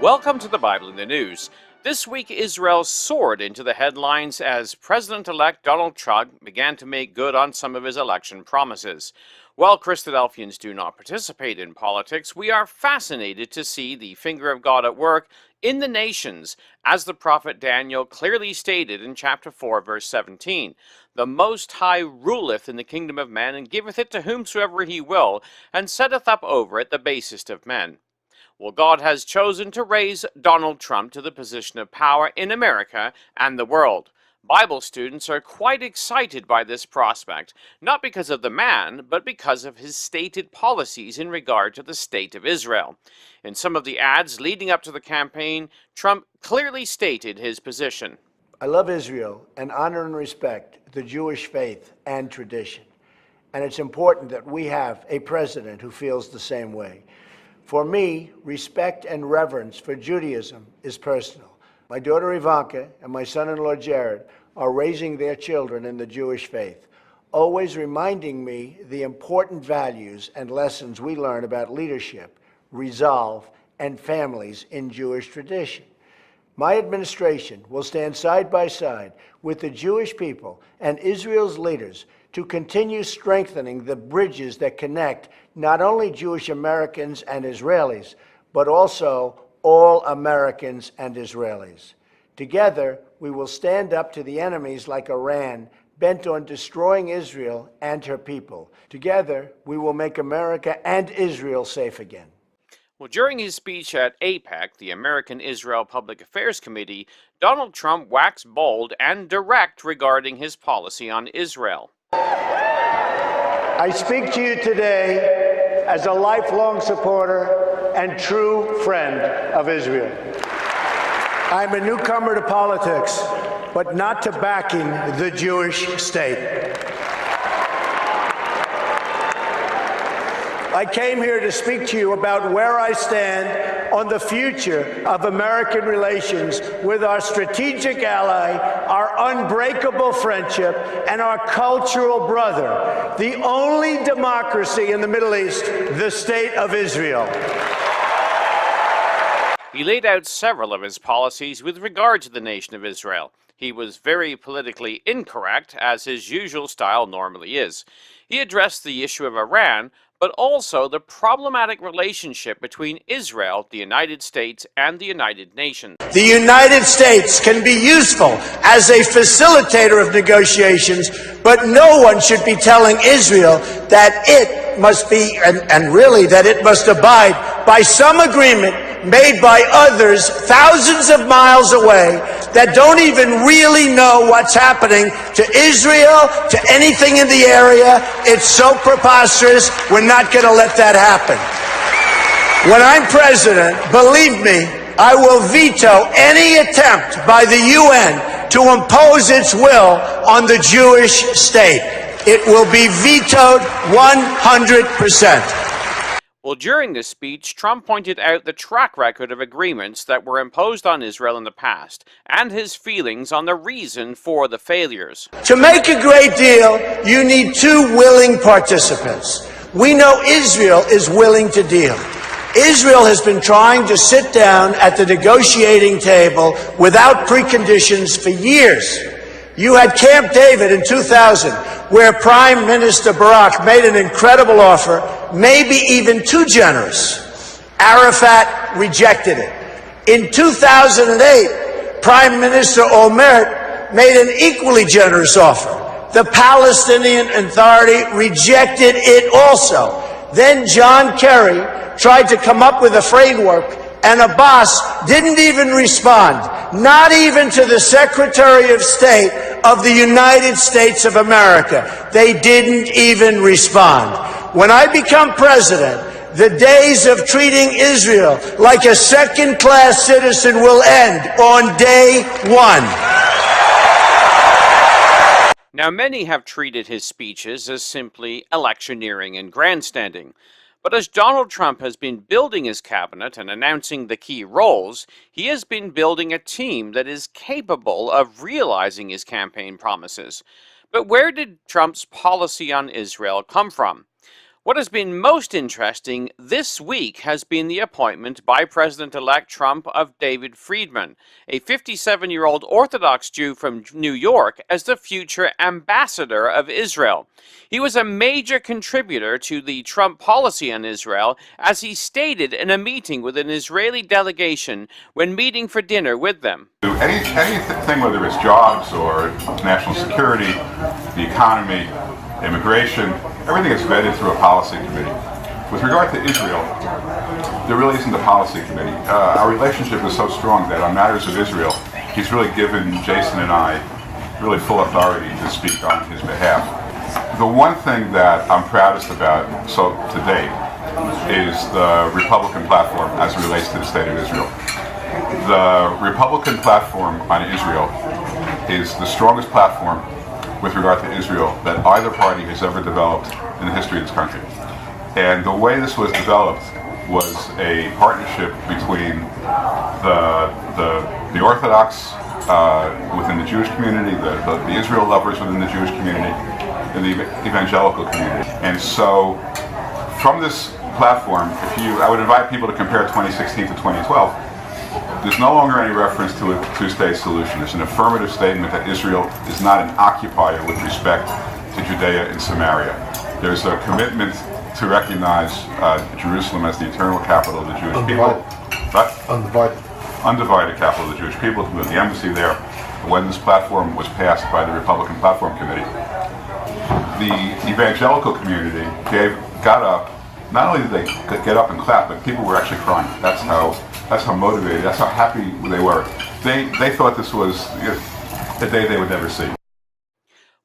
Welcome to the Bible in the News. This week, Israel soared into the headlines as President-elect Donald Trump began to make good on some of his election promises. While Christadelphians do not participate in politics, we are fascinated to see the finger of God at work in the nations, as the prophet Daniel clearly stated in chapter 4, verse 17. The Most High ruleth in the kingdom of men, and giveth it to whomsoever he will, and setteth up over it the basest of men. Well, God has chosen to raise Donald Trump to the position of power in America and the world. Bible students are quite excited by this prospect, not because of the man, but because of his stated policies in regard to the state of Israel. In some of the ads leading up to the campaign, Trump clearly stated his position. I love Israel and honor and respect the Jewish faith and tradition. And it's important that we have a president who feels the same way. For me, respect and reverence for Judaism is personal. My daughter Ivanka and my son-in-law Jared are raising their children in the Jewish faith, always reminding me the important values and lessons we learn about leadership, resolve, and families in Jewish tradition. My administration will stand side by side with the Jewish people and Israel's leaders to continue strengthening the bridges that connect not only Jewish Americans and Israelis, but also all Americans and Israelis. Together, we will stand up to the enemies like Iran, bent on destroying Israel and her people. Together, we will make America and Israel safe again. Well, during his speech at AIPAC, the American-Israel Public Affairs Committee, Donald Trump waxed bold and direct regarding his policy on Israel. I speak to you today as a lifelong supporter and true friend of Israel. I'm a newcomer to politics, but not to backing the Jewish state. I came here to speak to you about where I stand on the future of American relations with our strategic ally, our unbreakable friendship, and our cultural brother, the only democracy in the Middle East, the State of Israel. He laid out several of his policies with regard to the nation of Israel. He was very politically incorrect, as his usual style normally is. He addressed the issue of Iran, but also the problematic relationship between Israel, the United States, and the United Nations. The United States can be useful as a facilitator of negotiations, but no one should be telling Israel that it must be, and really that it must abide by some agreement made by others thousands of miles away that don't even really know what's happening to Israel, to anything in the area. It's so preposterous. We're not going to let that happen. When I'm president, believe me, I will veto any attempt by the UN to impose its will on the Jewish state. It will be vetoed 100%. Well, during this speech, Trump pointed out the track record of agreements that were imposed on Israel in the past, and his feelings on the reason for the failures. To make a great deal, you need two willing participants. We know Israel is willing to deal. Israel has been trying to sit down at the negotiating table without preconditions for years. You had Camp David in 2000, where Prime Minister Barak made an incredible offer, maybe even too generous. Arafat rejected it. In 2008, Prime Minister Olmert made an equally generous offer. The Palestinian Authority rejected it also. Then John Kerry tried to come up with a framework, and Abbas didn't even respond, not even to the Secretary of State of the United States of America. They didn't even respond. When I become president, the days of treating Israel like a second-class citizen will end on day one. Now, many have treated his speeches as simply electioneering and grandstanding. But as Donald Trump has been building his cabinet and announcing the key roles, he has been building a team that is capable of realizing his campaign promises. But where did Trump's policy on Israel come from? What has been most interesting this week has been the appointment by President-elect Trump of David Friedman, a 57-year-old Orthodox Jew from New York, as the future ambassador of Israel. He was a major contributor to the Trump policy on Israel, as he stated in a meeting with an Israeli delegation when meeting for dinner with them. Anything, whether it's jobs or national security, the economy, immigration, everything is vetted through a policy committee. With regard to Israel, there really isn't a policy committee. Our relationship is so strong that on matters of Israel, he's really given Jason and I really full authority to speak on his behalf. The one thing that I'm proudest about to date is the Republican platform as it relates to the state of Israel. The Republican platform on Israel is the strongest platform with regard to Israel that either party has ever developed in the history of this country. And the way this was developed was a partnership between the Orthodox within the Jewish community, the Israel lovers within the Jewish community, and the evangelical community. And so from this platform, I would invite people to compare 2016 to 2012. There's no longer any reference to a two-state solution. There's an affirmative statement that Israel is not an occupier with respect to Judea and Samaria. There's a commitment to recognize Jerusalem as the eternal capital of the Jewish people. Undivided capital of the Jewish people, with the embassy there. When this platform was passed by the Republican Platform Committee, the evangelical community got up. Not only did they get up and clap, but people were actually crying. That's how motivated, that's how happy they were. They thought this was a day they would never see.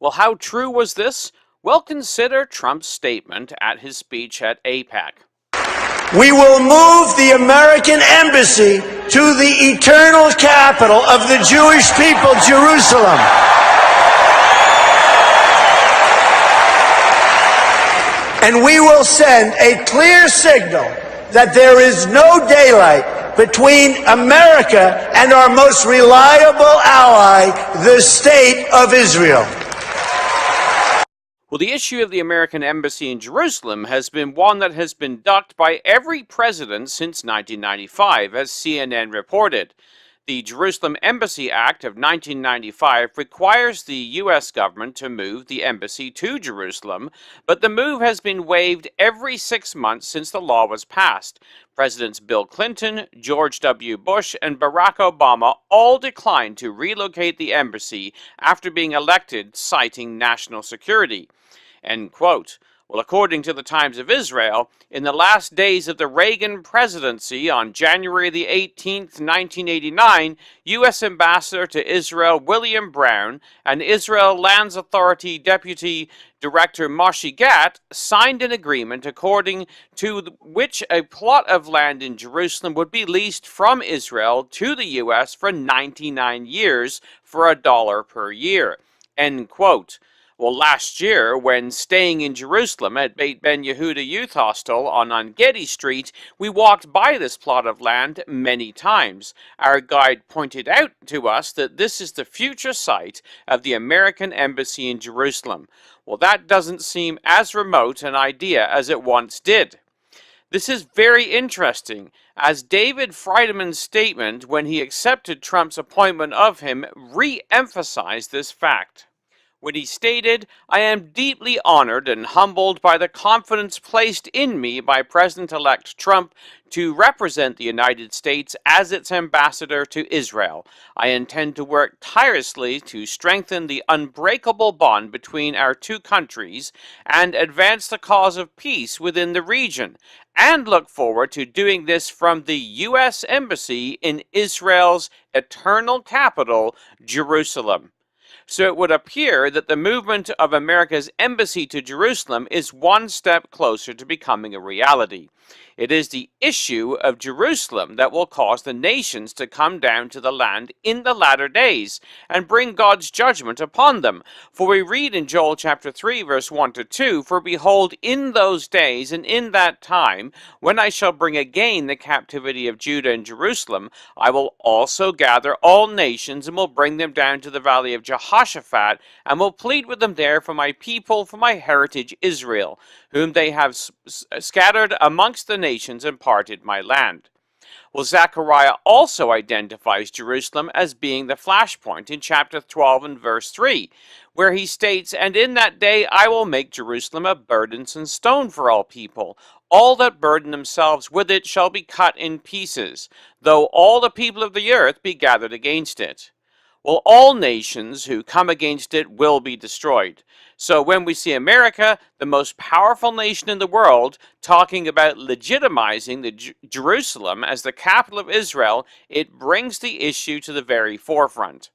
Well, how true was this? Well, consider Trump's statement at his speech at AIPAC. We will move the American embassy to the eternal capital of the Jewish people, Jerusalem. And we will send a clear signal that there is no daylight between America and our most reliable ally, the State of Israel. Well, the issue of the American embassy in Jerusalem has been one that has been ducked by every president since 1995, as CNN reported. The Jerusalem Embassy Act of 1995 requires the U.S. government to move the embassy to Jerusalem, but the move has been waived every 6 months since the law was passed. Presidents Bill Clinton, George W. Bush, and Barack Obama all declined to relocate the embassy after being elected, citing national security. End quote. Well, according to the Times of Israel, in the last days of the Reagan presidency on January the 18th, 1989, U.S. Ambassador to Israel William Brown and Israel Lands Authority Deputy Director Moshe Gat signed an agreement according to which a plot of land in Jerusalem would be leased from Israel to the U.S. for 99 years for $1 per year. End quote. Well, last year, when staying in Jerusalem at Beit Ben Yehuda Youth Hostel on Engedi Street, we walked by this plot of land many times. Our guide pointed out to us that this is the future site of the American Embassy in Jerusalem. Well, that doesn't seem as remote an idea as it once did. This is very interesting, as David Friedman's statement when he accepted Trump's appointment of him re-emphasized this fact, when he stated, "I am deeply honored and humbled by the confidence placed in me by President-elect Trump to represent the United States as its ambassador to Israel. I intend to work tirelessly to strengthen the unbreakable bond between our two countries and advance the cause of peace within the region, and look forward to doing this from the U.S. Embassy in Israel's eternal capital, Jerusalem." So it would appear that the movement of America's embassy to Jerusalem is one step closer to becoming a reality. It is the issue of Jerusalem that will cause the nations to come down to the land in the latter days and bring God's judgment upon them. For we read in Joel chapter 3 verse 1 to 2, "For behold, in those days and in that time, when I shall bring again the captivity of Judah and Jerusalem, I will also gather all nations and will bring them down to the valley of Jehoshaphat and will plead with them there for my people, for my heritage Israel, whom they have scattered amongst the nations and parted my land." Well, Zechariah also identifies Jerusalem as being the flashpoint in chapter 12 and verse 3, where he states, "And in that day I will make Jerusalem a burdensome stone for all people. All that burden themselves with it shall be cut in pieces, though all the people of the earth be gathered against it." Well, all nations who come against it will be destroyed. So when we see America, the most powerful nation in the world, talking about legitimizing Jerusalem as the capital of Israel, it brings the issue to the very forefront.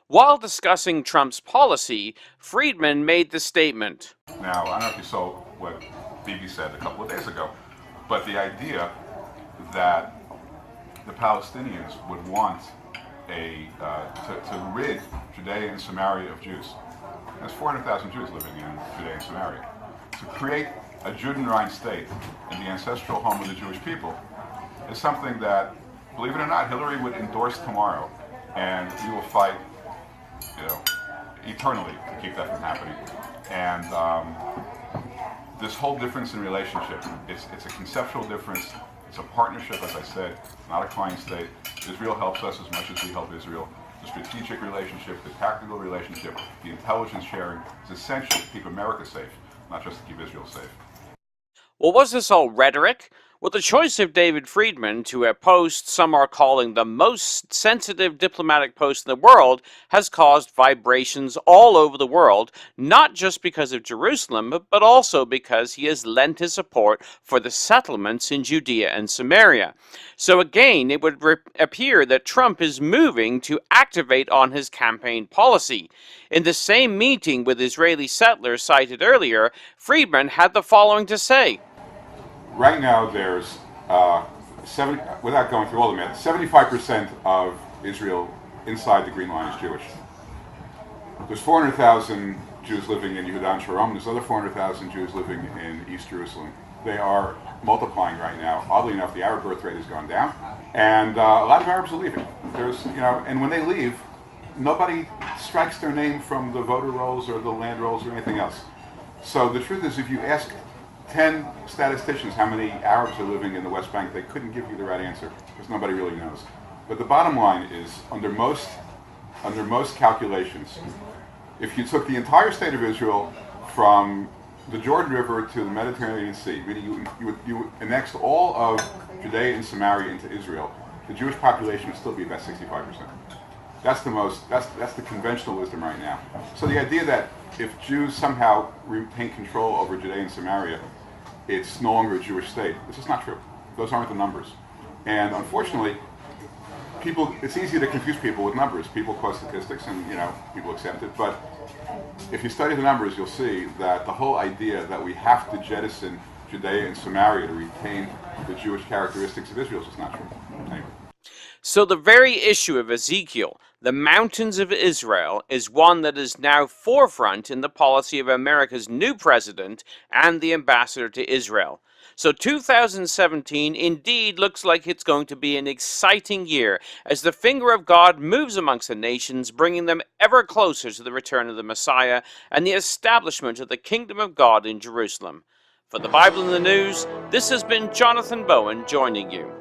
While discussing Trump's policy, Friedman made the statement. Now, I don't know if you saw what Bibi said a couple of days ago, but the idea that the Palestinians would want to rid Judea and Samaria of Jews. There's 400,000 Jews living in Judea and Samaria. To create a Judenrein state in the ancestral home of the Jewish people is something that, believe it or not, Hillary would endorse tomorrow, and we will fight, eternally to keep that from happening. And this whole difference in relationship, it's a conceptual difference. It's a partnership, as I said, not a client state. Israel helps us as much as we help Israel. The strategic relationship, the tactical relationship, the intelligence sharing is essential to keep America safe, not just to keep Israel safe. Well, was this all rhetoric? Well, the choice of David Friedman to a post some are calling the most sensitive diplomatic post in the world has caused vibrations all over the world, not just because of Jerusalem, but also because he has lent his support for the settlements in Judea and Samaria. So again, it would appear that Trump is moving to activate on his campaign policy. In the same meeting with Israeli settlers cited earlier, Friedman had the following to say. Right now, there's, without going through all the math, 75% of Israel inside the Green Line is Jewish. There's 400,000 Jews living in Yehuda and Sharon. There's other 400,000 Jews living in East Jerusalem. They are multiplying right now. Oddly enough, the Arab birth rate has gone down, and a lot of Arabs are leaving. And when they leave, nobody strikes their name from the voter rolls or the land rolls or anything else. So the truth is, if you ask 10 statisticians how many Arabs are living in the West Bank, they couldn't give you the right answer because nobody really knows. But the bottom line is, under most calculations, if you took the entire state of Israel from the Jordan River to the Mediterranean Sea, meaning you annexed all of Judea and Samaria into Israel, the Jewish population would still be about 65%. That's the conventional wisdom right now. So the idea that if Jews somehow retain control over Judea and Samaria, it's no longer a Jewish state. This is not true. Those aren't the numbers. And unfortunately, it's easy to confuse people with numbers. People quote statistics and, people accept it. But if you study the numbers, you'll see that the whole idea that we have to jettison Judea and Samaria to retain the Jewish characteristics of Israel is just not true. Anyway. So the very issue of Ezekiel, the mountains of Israel, is one that is now forefront in the policy of America's new president and the ambassador to Israel. So 2017 indeed looks like it's going to be an exciting year as the finger of God moves amongst the nations, bringing them ever closer to the return of the Messiah and the establishment of the kingdom of God in Jerusalem. For the Bible in the News, this has been Jonathan Bowen joining you.